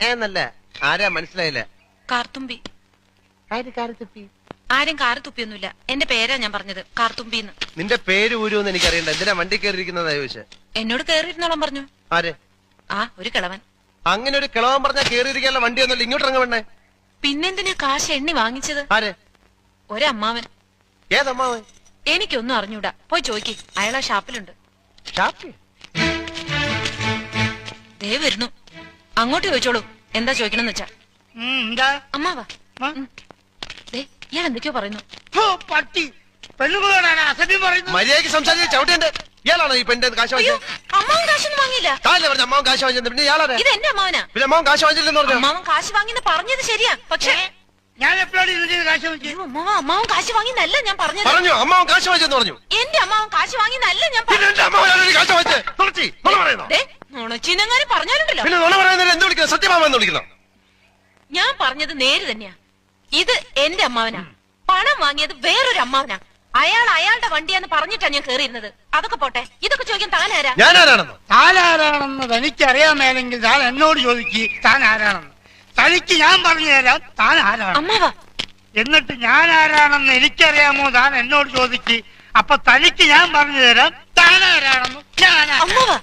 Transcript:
ചങ്ങയെന്നല്ല. ആരാ മനസ്സിലായില്ല? കാർത്തുമ്പി. ആരും കാറ് തുപ്പിയൊന്നുമില്ല. എന്റെ പേരാ ഞാൻ പറഞ്ഞത്, കാർത്തുമ്പിന്ന്. നിന്റെ പേര് ഊരുന്ന് എനിക്കറിയണ്ട. എന്തിനാ വണ്ടി കയറിയിരിക്കുന്നതാ ചോദിച്ചേ? എന്നോട് കേറിയിരുന്നോളം പറഞ്ഞു. ആര്? ഒരു കിളവൻ. അങ്ങനെ ഒരു കിളവൻ പറഞ്ഞാൽ കേറിയിരിക്കാനുള്ള വണ്ടി ഒന്നുമില്ല. ഇങ്ങോട്ട് ഇറങ്ങ വേണ്ടേ? പിന്നെന്തിനാ കാശ് എണ്ണി വാങ്ങിച്ചത്? ആര്? ഒരമ്മാവൻ. ഏതമ്മാവൻ? എനിക്കൊന്നും അറിഞ്ഞൂടാ. പോയി ചോയ്ക്ക്, അയാളാ ഷാപ്പിലുണ്ട്. ദേ വരുന്നു. അങ്ങോട്ട് ചോദിച്ചോളൂ, എന്താ ചോദിക്കണമെന്ന് വെച്ചാ. അമ്മാവാ, ഇയാൾ എന്തൊക്കെയോ പറയുന്നു. മര്യാദയ്ക്ക് സംസാരിച്ച് ചവിട്ടേണ്ടേ. ഇയാളാണോ ഈ പെണ്ണിന്റെ കാശ് വാങ്ങിച്ചത്? അമ്മാവൻ കാശൊന്നും വാങ്ങിയില്ല. പറഞ്ഞു അമ്മാവൻ കാശ് വാങ്ങിച്ചത്. പിന്നെ ഇയാളാണ്. ഇത് എന്റെ അമ്മാവനാ. പിന്നെ അമ്മാവൻ കാശ് വാങ്ങിച്ചില്ലെന്ന് പറഞ്ഞു. അമ്മാവൻ കാശ് വാങ്ങിന്ന് പറഞ്ഞത് ശരിയാ, പക്ഷേ ഞാൻ എപ്പോഴാണ് ഇതിന്റെ കാശ് വാങ്ങിച്ചത്? അമ്മാവൻ കാശ് വാങ്ങിന്നല്ല ഞാൻ പറഞ്ഞത്. പറഞ്ഞു അമ്മാവൻ കാശ് വാങ്ങിച്ചെന്ന് പറഞ്ഞു. എന്റെ അമ്മാവൻ കാശ് വാങ്ങിന്നല്ല ഞാൻ നുണച്ചിനെങ്ങാനും പറഞ്ഞാലുണ്ടല്ലോ. പിന്നെ നുണ പറയുന്നതിന് എന്ത് വിളിക്കണം? സത്യമാമെന്ന് വിളിക്കണം. ഞാൻ പറഞ്ഞത് നേര് തന്നെയാ. ഇത് എന്റെ അമ്മാവനാ. പണം വാങ്ങിയത് വേറൊരു അമ്മാവനാ. അയാൾ അയാളുടെ വണ്ടിയാന്ന് പറഞ്ഞിട്ടാ ഞാൻ കേറിയിരുന്നത്. അതൊക്കെ പോട്ടെ, ഇതൊക്കെ ചോദിക്കാൻ താൻ ആരാ? ഞാൻ ആരാണെന്ന്? താൻ ആരാണെന്ന് തനിക്കറിയാമേലെങ്കിൽ താൻ എന്നോട് ചോദിക്ക് താൻ ആരാണെന്ന്. തനിക്ക് ഞാൻ പറഞ്ഞു തരാം താൻ ആരാണ്. അമ്മാവാ, എന്നിട്ട് ഞാൻ ആരാണെന്ന് എനിക്കറിയാമോ താൻ എന്നോട് ചോദിക്ക്. അപ്പൊ തനിക്ക് ഞാൻ പറഞ്ഞു തരാം താൻ ആരാണെന്ന്. അമ്മാവാ